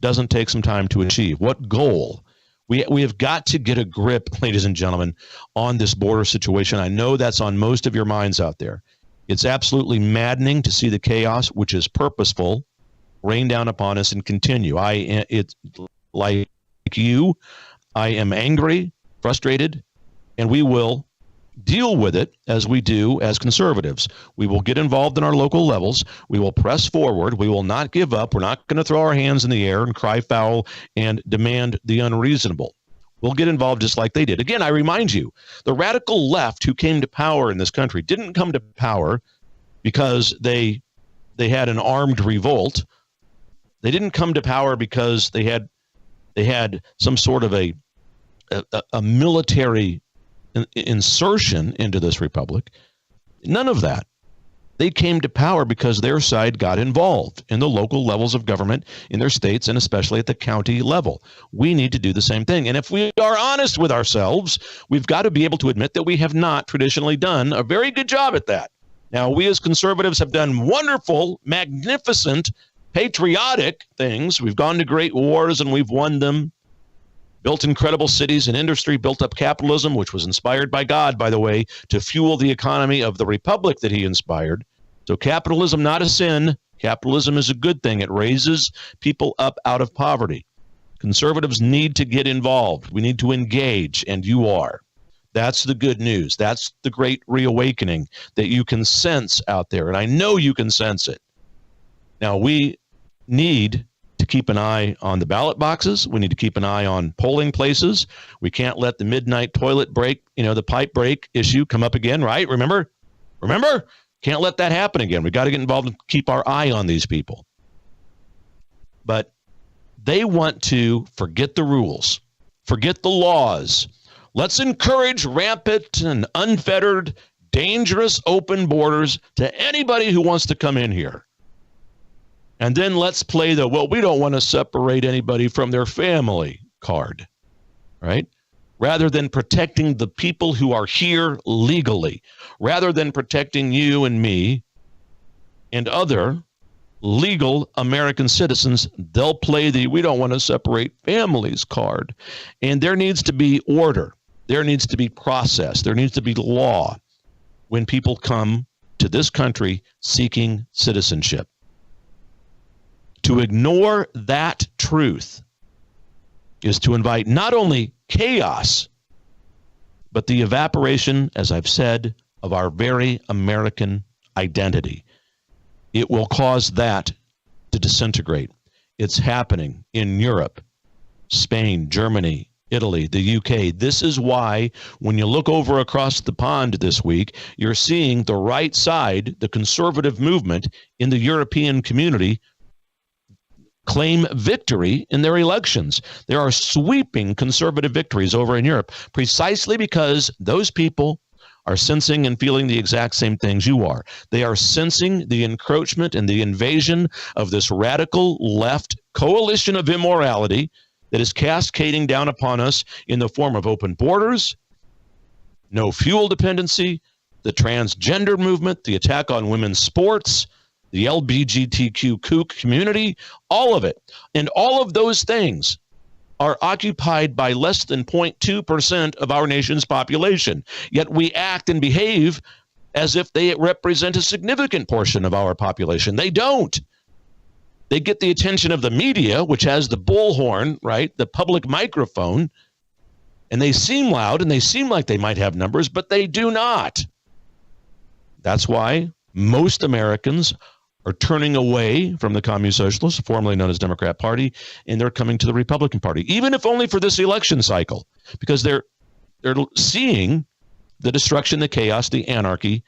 doesn't take some time to achieve? What goal? We have got to get a grip, ladies and gentlemen, on this border situation. I know that's on most of your minds out there. It's absolutely maddening to see the chaos, which is purposeful, rain down upon us and continue. It's like you, I am angry, frustrated, and we will deal with it as we do as conservatives. We will get involved in our local levels. We will press forward. We will not give up. We're not going to throw our hands in the air and cry foul and demand the unreasonable. We'll get involved just like they did. Again, I remind you, the radical left who came to power in this country didn't come to power because they had an armed revolt. They didn't come to power because they had some sort of a military insertion into this republic. None of that. They came to power because their side got involved in the local levels of government in their states, and especially at the county level. We need to do the same thing. And if we are honest with ourselves, we've got to be able to admit that we have not traditionally done a very good job at that. Now, we as conservatives have done wonderful, magnificent, patriotic things. We've gone to great wars and we've won them. Built incredible cities and industry, built up capitalism, which was inspired by God, by the way, to fuel the economy of the republic that he inspired. So capitalism, not a sin. Capitalism is a good thing. It raises people up out of poverty. Conservatives need to get involved. We need to engage, and you are. That's the good news. That's the great reawakening that you can sense out there, and I know you can sense it. Now, we need to keep an eye on the ballot boxes. We need to keep an eye on polling places. We can't let the midnight toilet break, the pipe break issue come up again, right? Remember? Can't let that happen again. We've got to get involved and keep our eye on these people. But they want to forget the rules, forget the laws. Let's encourage rampant and unfettered, dangerous open borders to anybody who wants to come in here. And then let's play we don't want to separate anybody from their family card, right? Rather than protecting the people who are here legally, rather than protecting you and me and other legal American citizens, they'll play we don't want to separate families card. And there needs to be order. There needs to be process. There needs to be law when people come to this country seeking citizenship. To ignore that truth is to invite not only chaos, but the evaporation, as I've said, of our very American identity. It will cause that to disintegrate. It's happening in Europe, Spain, Germany, Italy, the UK. This is why when you look over across the pond this week, you're seeing the right side, the conservative movement in the European community, claim victory in their elections. There are sweeping conservative victories over in Europe precisely because those people are sensing and feeling the exact same things you are. They are sensing the encroachment and the invasion of this radical left coalition of immorality that is cascading down upon us in the form of open borders, no fuel dependency, the transgender movement, the attack on women's sports, the LGBTQ kook community, all of it. And all of those things are occupied by less than 0.2% of our nation's population. Yet we act and behave as if they represent a significant portion of our population. They don't. They get the attention of the media, which has the bullhorn, right? The public microphone. And they seem loud and they seem like they might have numbers, but they do not. That's why most Americans are turning away from the Communist Socialists, formerly known as Democrat Party, and they're coming to the Republican Party, even if only for this election cycle. because they're seeing the destruction, the chaos, the anarchy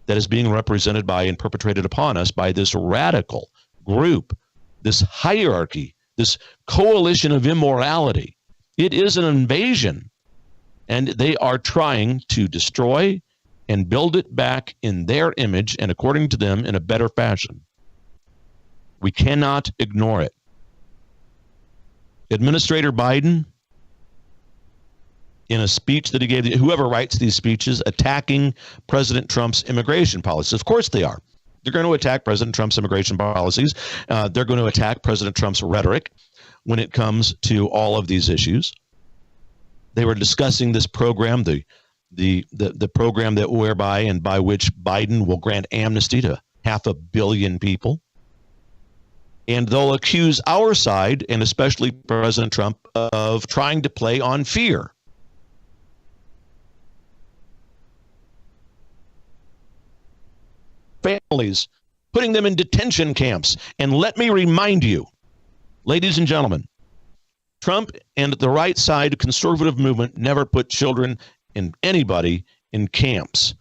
that is being represented by and perpetrated upon us by this radical group, this hierarchy, this coalition of immorality. It is an invasion, and they are trying to destroy and build it back in their image and according to them in a better fashion. We cannot ignore it. Administrator Biden, in a speech that he gave, whoever writes these speeches, attacking President Trump's immigration policies. Of course they are. They're going to attack President Trump's immigration policies. They're going to attack President Trump's rhetoric when it comes to all of these issues. They were discussing this program, the program that whereby and by which Biden will grant amnesty to 500 million people. And they'll accuse our side, and especially President Trump, of trying to play on fear. Families, putting them in detention camps. And let me remind you, ladies and gentlemen, Trump and the right side conservative movement never put children and anybody in camps.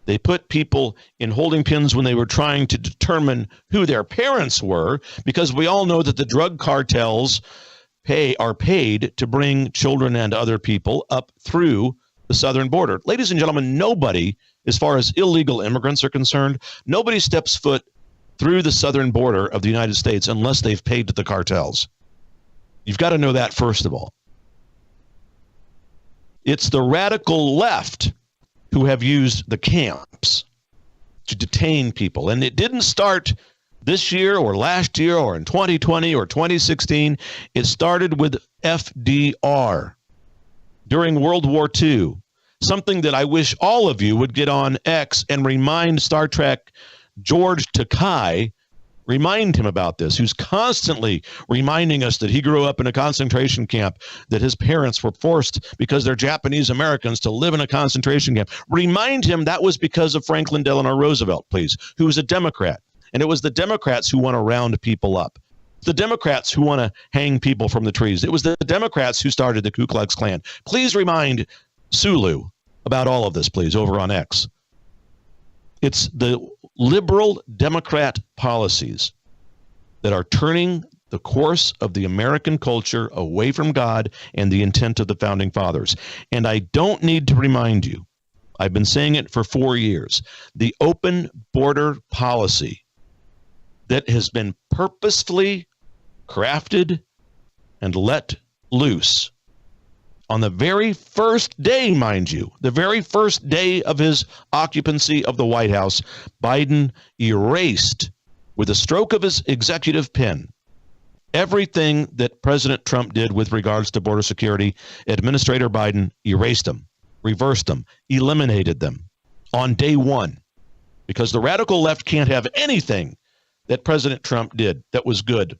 They put people in holding pens when they were trying to determine who their parents were, because we all know that the drug cartels are paid to bring children and other people up through the southern border. Ladies and gentlemen, nobody, as far as illegal immigrants are concerned, nobody steps foot through the southern border of the United States unless they've paid to the cartels. You've got to know that, first of all. It's the radical left who have used the camps to detain people. And it didn't start this year or last year or in 2020 or 2016. It started with FDR during World War II. Something that I wish all of you would get on X and remind Star Trek George Takei, remind him about this, who's constantly reminding us that he grew up in a concentration camp, that his parents were forced because they're Japanese Americans to live in a concentration camp. Remind him that was because of Franklin Delano Roosevelt, please, who was a Democrat. And it was the Democrats who want to round people up. The Democrats who want to hang people from the trees. It was the Democrats who started the Ku Klux Klan. Please remind Sulu about all of this, please, over on X. It's the liberal Democrat policies that are turning the course of the American culture away from God and the intent of the founding fathers. And I don't need to remind you, I've been saying it for 4 years, the open border policy that has been purposefully crafted and let loose on the very first day, mind you, the very first day of his occupancy of the White House, Biden erased, with a stroke of his executive pen, everything that President Trump did with regards to border security. Administrator Biden erased them, reversed them, eliminated them on day one, because the radical left can't have anything that President Trump did that was good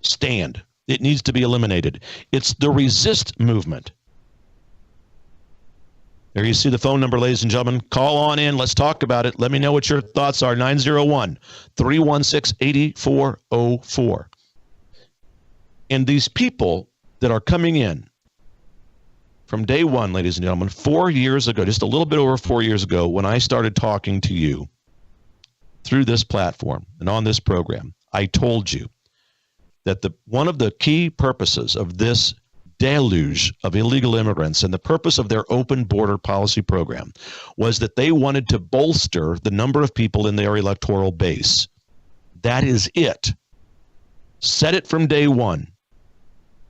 stand. It needs to be eliminated. It's the resist movement. There you see the phone number, ladies and gentlemen. Call on in. Let's talk about it. Let me know what your thoughts are. 901-316-8404. And these people that are coming in from day one, ladies and gentlemen, 4 years ago, just a little bit over 4 years ago, when I started talking to you through this platform and on this program, I told you that one of the key purposes of this deluge of illegal immigrants and the purpose of their open border policy program was that they wanted to bolster the number of people in their electoral base. That is it. Said it from day one.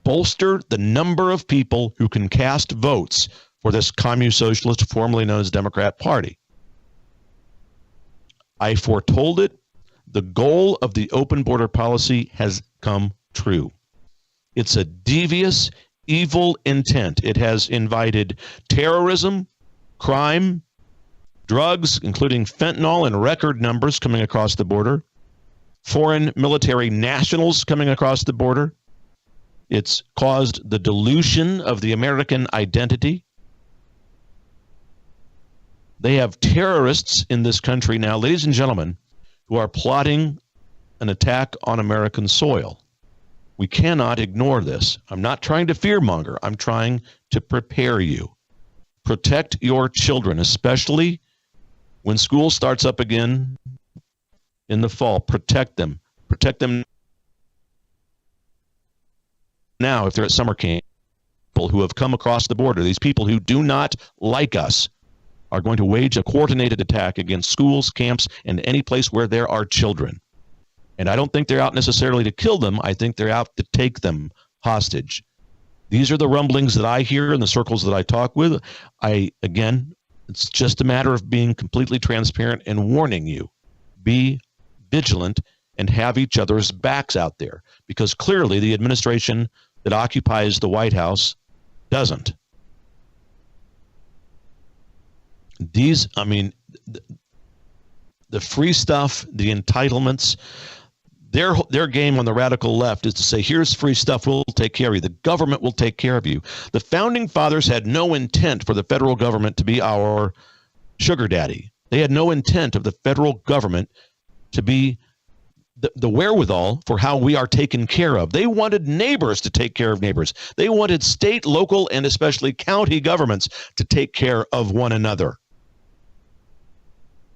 Bolster the number of people who can cast votes for this communist socialist, formerly known as Democrat Party. I foretold it. The goal of the open border policy has come true. It's a devious, evil intent. It has invited terrorism, crime, drugs, including fentanyl in record numbers coming across the border, foreign military nationals coming across the border. It's caused the dilution of the American identity. They have terrorists in this country now, ladies and gentlemen, who are plotting an attack on American soil. We cannot ignore this. I'm not trying to fearmonger. I'm trying to prepare you. Protect your children, especially when school starts up again in the fall. Protect them. Protect them now if they're at summer camp. People who have come across the border, these people who do not like us, are going to wage a coordinated attack against schools, camps, and any place where there are children. And I don't think they're out necessarily to kill them. I think they're out to take them hostage. These are the rumblings that I hear in the circles that I talk with. Again, it's just a matter of being completely transparent and warning you. Be vigilant and have each other's backs out there, because clearly the administration that occupies the White House doesn't. These, I mean, the free stuff, the entitlements, their game on the radical left is to say, here's free stuff, we'll take care of you. The government will take care of you. The founding fathers had no intent for the federal government to be our sugar daddy. They had no intent of the federal government to be the wherewithal for how we are taken care of. They wanted neighbors to take care of neighbors. They wanted state, local, and especially county governments to take care of one another.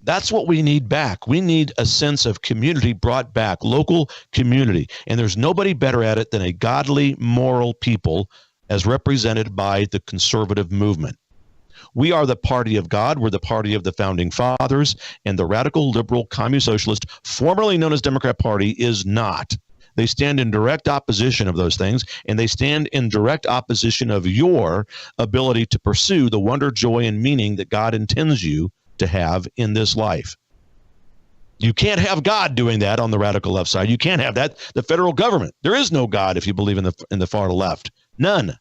That's what we need back. We need a sense of community brought back, local community. And there's nobody better at it than a godly, moral people as represented by the conservative movement. We are the party of God. We're the party of the founding fathers. And the radical, liberal, commune socialist, formerly known as Democrat Party, is not. They stand in direct opposition of those things, and they stand in direct opposition of your ability to pursue the wonder, joy, and meaning that God intends you to have in this life. You can't have God doing that on the radical left side. You can't have that. The federal government. There is no God if you believe in the far left. None.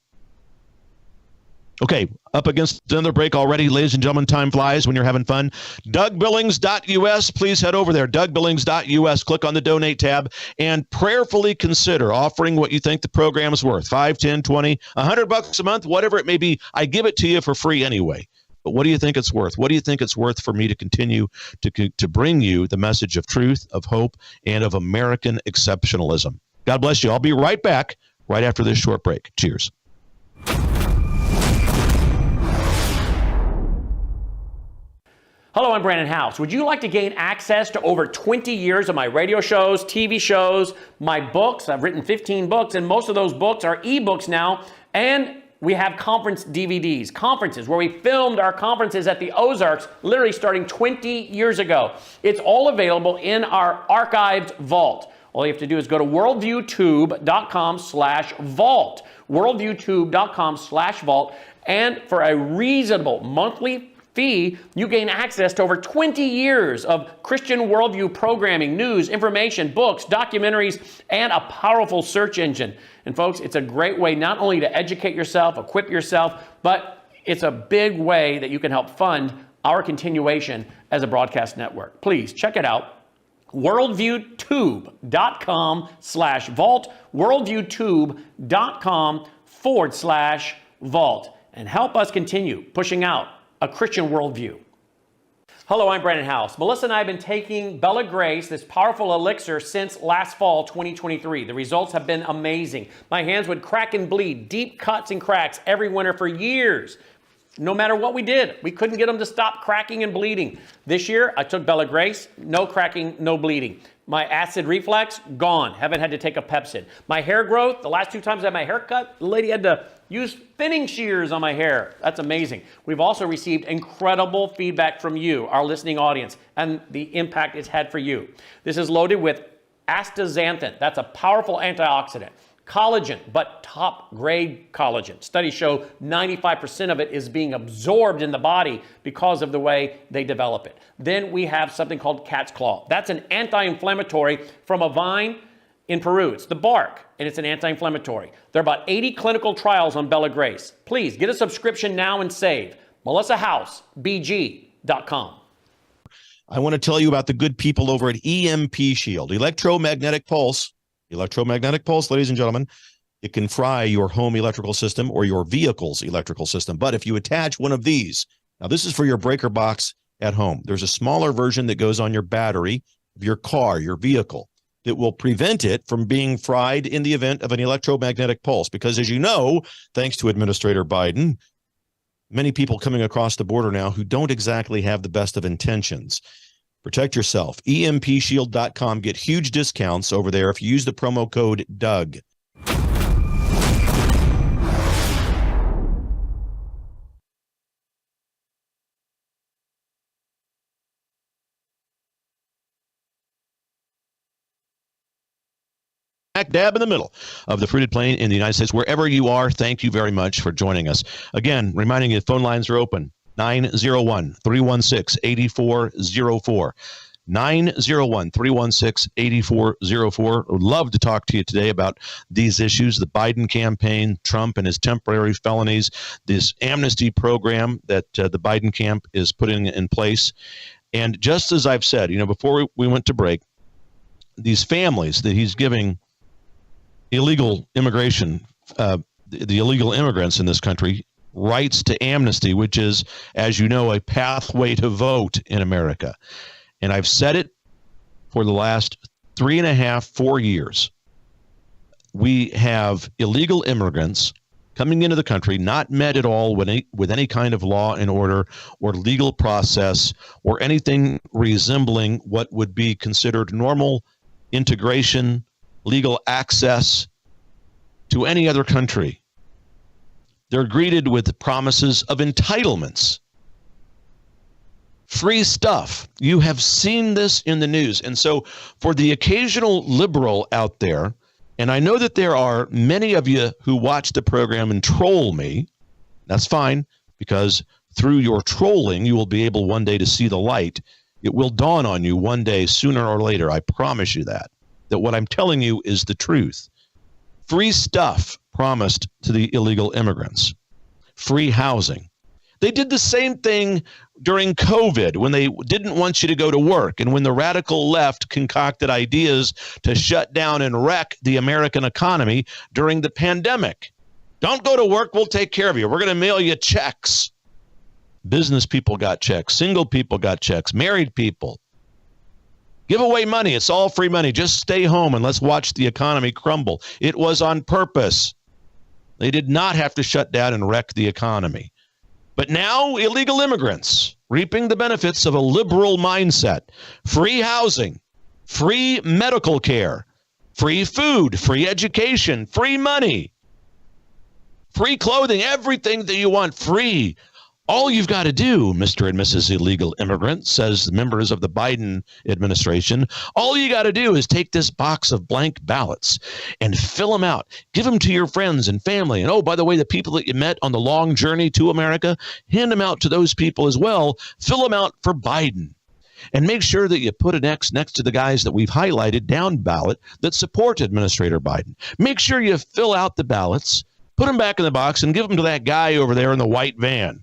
Okay, up against another break already. Ladies and gentlemen, time flies when you're having fun. DougBillings.us. Please head over there. DougBillings.us. Click on the donate tab and prayerfully consider offering what you think the program's worth. 5, 10, 20, $100 a month, whatever it may be. I give it to you for free anyway. But what do you think it's worth? What do you think it's worth for me to continue to bring you the message of truth, of hope, and of American exceptionalism? God bless you. I'll be right back right after this short break. Cheers. Hello, I'm Brandon House. Would you like to gain access to over 20 years of my radio shows, TV shows, my books? I've written 15 books, and most of those books are ebooks now, and we have conference DVDs, conferences where we filmed our conferences at the Ozarks, literally starting 20 years ago. It's all available in our archived vault. All you have to do is go to worldviewtube.com/vault, worldviewtube.com/vault, and for a reasonable monthly fee, you gain access to over 20 years of Christian worldview programming, news, information, books, documentaries, and a powerful search engine. And folks, it's a great way not only to educate yourself, equip yourself, but it's a big way that you can help fund our continuation as a broadcast network. Please check it out. worldviewtube.com/vault, worldviewtube.com/vault, and help us continue pushing out a Christian worldview. Hello, I'm Brandon House. Melissa and I have been taking Bella Grace, this powerful elixir, since last fall, 2023. The results have been amazing. My hands would crack and bleed, deep cuts and cracks every winter for years. No matter what we did, we couldn't get them to stop cracking and bleeding. This year, I took Bella Grace, no cracking, no bleeding. My acid reflux, gone. Haven't had to take a Pepsid. My hair growth, the last 2 times I had my hair cut, the lady had to use thinning shears on my hair. That's amazing. We've also received incredible feedback from you, our listening audience, and the impact it's had for you. This is loaded with astaxanthin. That's a powerful antioxidant. Collagen, but top grade collagen. Studies show 95% of it is being absorbed in the body because of the way they develop it. Then we have something called cat's claw. That's an anti-inflammatory from a vine in Peru. It's the bark, and it's an anti-inflammatory. There are about 80 clinical trials on Bella Grace. Please get a subscription now and save. MelissaHousebg.com. I want to tell you about the good people over at EMP Shield, electromagnetic pulse. Electromagnetic pulse, ladies and gentlemen, it can fry your home electrical system or your vehicle's electrical system. But if you attach one of these, now this is for your breaker box at home. There's a smaller version that goes on your battery of your car, your vehicle. that will prevent it from being fried in the event of an electromagnetic pulse. Because as you know, thanks to Administrator Biden, many people coming across the border now who don't exactly have the best of intentions. Protect yourself. EMPshield.com. Get huge discounts over there if you use the promo code Doug. Dab in the middle of the fruited plain in the United States. Wherever you are, thank you very much for joining us. Again, reminding you, phone lines are open. 901-316-8404. 901-316-8404. Would love to talk to you today about these issues, the Biden campaign, Trump and his temporary felonies, this amnesty program that the Biden camp is putting in place. And just as I've said, before we went to break, these families that he's giving illegal immigration, the illegal immigrants in this country, rights to amnesty, which is, as you know, a pathway to vote in America. And I've said it for the last 3.5, 4 years. We have illegal immigrants coming into the country, not met at all with any kind of law and order or legal process or anything resembling what would be considered normal integration, legal access to any other country. They're greeted with promises of entitlements, free stuff. You have seen this in the news. And so for the occasional liberal out there, and I know that there are many of you who watch the program and troll me, that's fine, because through your trolling, you will be able one day to see the light. It will dawn on you one day, sooner or later. I promise you that what I'm telling you is the truth. Free stuff promised to the illegal immigrants. Free housing. They did the same thing during COVID when they didn't want you to go to work and when the radical left concocted ideas to shut down and wreck the American economy during the pandemic. Don't go to work, we'll take care of you. We're going to mail you checks. Business people got checks. Single people got checks. Married people. Give away money. It's all free money. Just stay home and let's watch the economy crumble. It was on purpose. They did not have to shut down and wreck the economy. But now illegal immigrants reaping the benefits of a liberal mindset. Free housing, free medical care, free food, free education, free money, free clothing, everything that you want free. All you've got to do, Mr. and Mrs. Illegal Immigrant, says the members of the Biden administration, all you got to do is take this box of blank ballots and fill them out. Give them to your friends and family. And oh, by the way, the people that you met on the long journey to America, hand them out to those people as well. Fill them out for Biden. And make sure that you put an X next to the guys that we've highlighted down ballot that support Administrator Biden. Make sure you fill out the ballots, put them back in the box, and give them to that guy over there in the white van.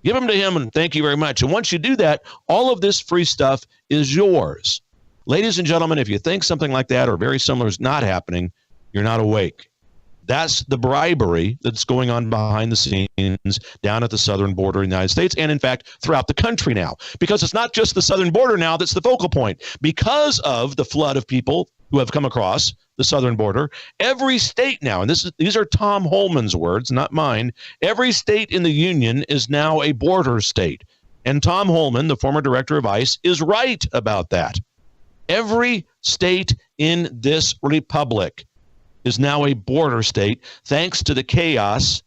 Give them to him and thank you very much. And once you do that, all of this free stuff is yours. Ladies and gentlemen, if you think something like that or very similar is not happening, you're not awake. That's the bribery that's going on behind the scenes down at the southern border of the United States and, in fact, throughout the country now. Because it's not just the southern border now that's the focal point. Because of the flood of people who have come across the southern border, every state now, and these are Tom Holman's words, not mine, every state in the union is now a border state. And Tom Holman, the former director of ICE, is right about that. Every state in this republic is now a border state, thanks to the chaos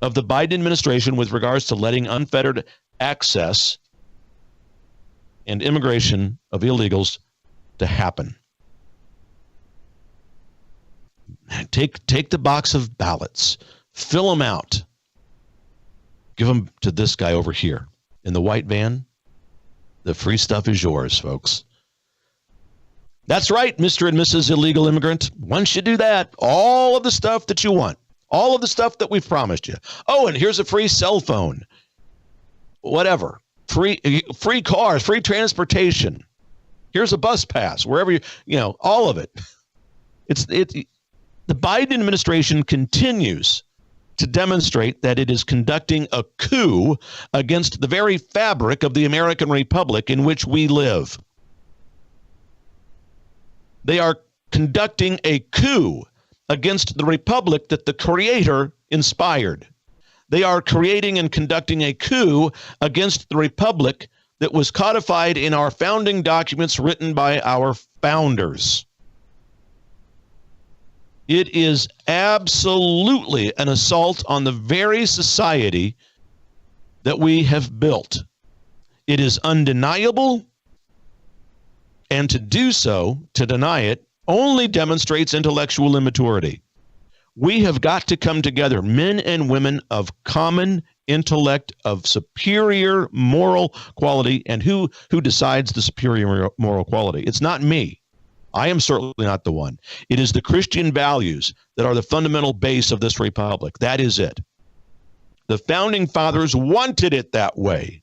of the Biden administration with regards to letting unfettered access and immigration of illegals to happen. Take the box of ballots, fill them out, give them to this guy over here in the white van. The free stuff is yours, folks. That's right, Mr. and Mrs. Illegal Immigrant. Once you do that, all of the stuff that you want, all of the stuff that we've promised you. Oh, and here's a free cell phone, whatever, free cars, free transportation. Here's a bus pass, wherever all of it. The Biden administration continues to demonstrate that it is conducting a coup against the very fabric of the American Republic in which we live. They are conducting a coup against the republic that the Creator inspired. They are creating and conducting a coup against the republic that was codified in our founding documents written by our founders. It is absolutely an assault on the very society that we have built. It is undeniable, and to do so, to deny it, only demonstrates intellectual immaturity. We have got to come together, men and women of common intellect, of superior moral quality. And who decides the superior moral quality? It's not me. I am certainly not the one. It is the Christian values that are the fundamental base of this republic. That is it. The founding fathers wanted it that way.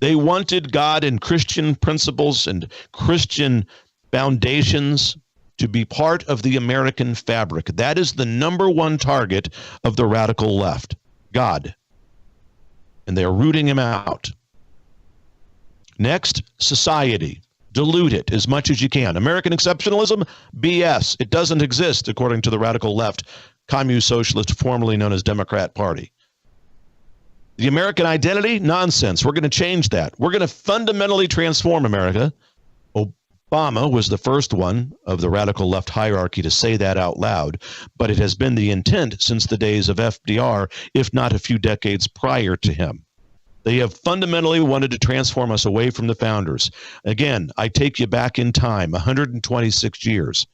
They wanted God and Christian principles and Christian foundations to be part of the American fabric. That is the number one target of the radical left, God. And they're rooting him out. Next, society. Dilute it as much as you can. American exceptionalism, BS. It doesn't exist, according to the radical left, Communist Socialist, formerly known as Democrat Party. The American identity, nonsense. We're going to change that. We're going to fundamentally transform America. Obama was the first one of the radical left hierarchy to say that out loud, but it has been the intent since the days of FDR, if not a few decades prior to him. They have fundamentally wanted to transform us away from the founders. Again, I take you back in time, 126 years,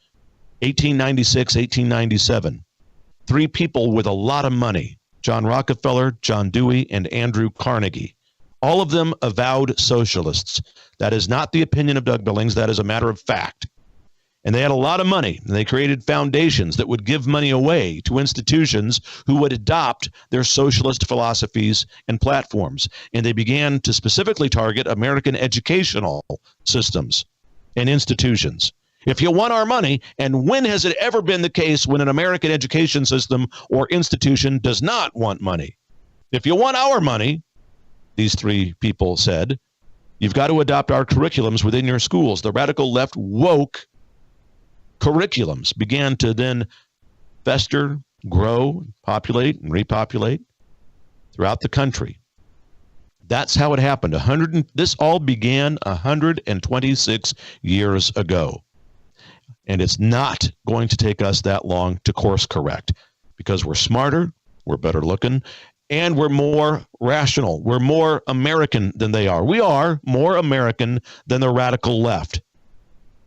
1896, 1897. Three people with a lot of money, John Rockefeller, John Dewey, and Andrew Carnegie. All of them avowed socialists. That is not the opinion of Doug Billings. That is a matter of fact. And they had a lot of money, and they created foundations that would give money away to institutions who would adopt their socialist philosophies and platforms. And they began to specifically target American educational systems and institutions. If you want our money, and when has it ever been the case when an American education system or institution does not want money? If you want our money, these three people said, you've got to adopt our curriculums within your schools. The radical left woke curriculums began to then fester, grow, populate, and repopulate throughout the country. That's how it happened. This all began 126 years ago. And it's not going to take us that long to course correct because we're smarter, we're better looking, and we're more rational. We're more American than they are. We are more American than the radical left.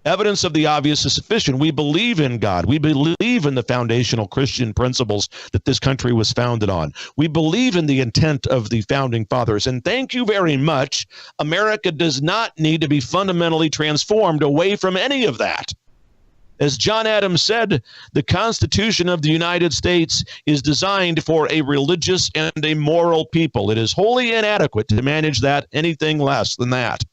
Evidence of the obvious is sufficient. We believe in God. We believe in the foundational Christian principles that this country was founded on. We believe in the intent of the founding fathers. And thank you very much. America does not need to be fundamentally transformed away from any of that. As John Adams said, the Constitution of the United States is designed for a religious and a moral people. It is wholly inadequate to manage that anything less than that.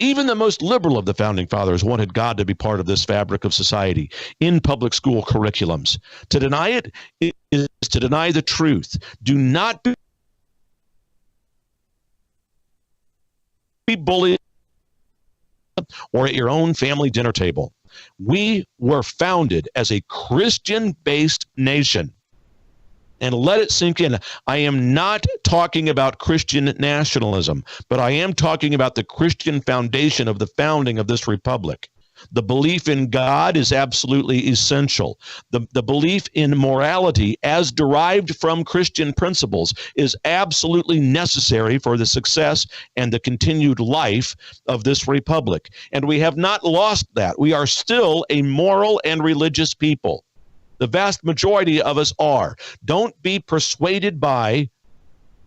Even the most liberal of the founding fathers wanted God to be part of this fabric of society in public school curriculums. To deny it is to deny the truth. Do not be bullied or at your own family dinner table. We were founded as a Christian-based nation. And let it sink in. I am not talking about Christian nationalism, but I am talking about the Christian foundation of the founding of this republic. The belief in God is absolutely essential. The belief in morality as derived from Christian principles is absolutely necessary for the success and the continued life of this republic. And we have not lost that. We are still a moral and religious people. The vast majority of us are. Don't be persuaded by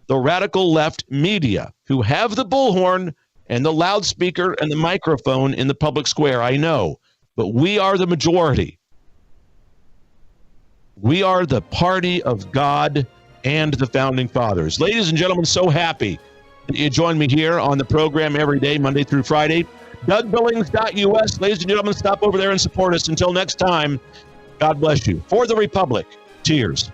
the radical left media who have the bullhorn and the loudspeaker and the microphone in the public square. I know, but we are the majority. We are the party of God and the founding fathers. Ladies and gentlemen, so happy that you join me here on the program every day, Monday through Friday. DougBillings.us. Ladies and gentlemen, stop over there and support us. Until next time, God bless you. For the Republic, cheers.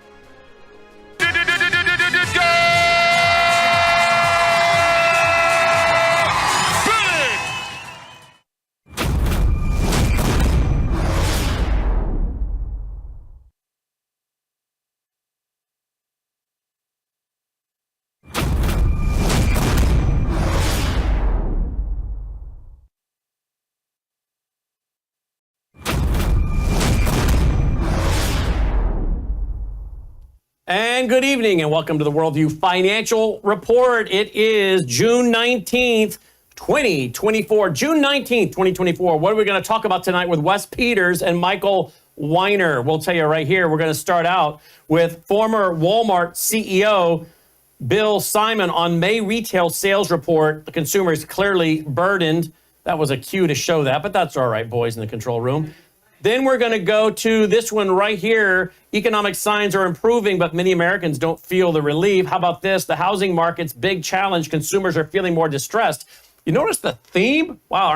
And good evening and welcome to the Worldview Financial Report. It is June 19th, 2024. June 19th, 2024. What are we going to talk about tonight with Wes Peters and Michael Weiner? We'll tell you right here. We're going to start out with former Walmart CEO Bill Simon on May retail sales report. The consumer is clearly burdened. That was a cue to show that, but that's all right, boys in the control room. Then we're going to go to this one right here. Economic signs are improving, but many Americans don't feel the relief. How about this? The housing market's big challenge. Consumers are feeling more distressed. You notice the theme? Wow,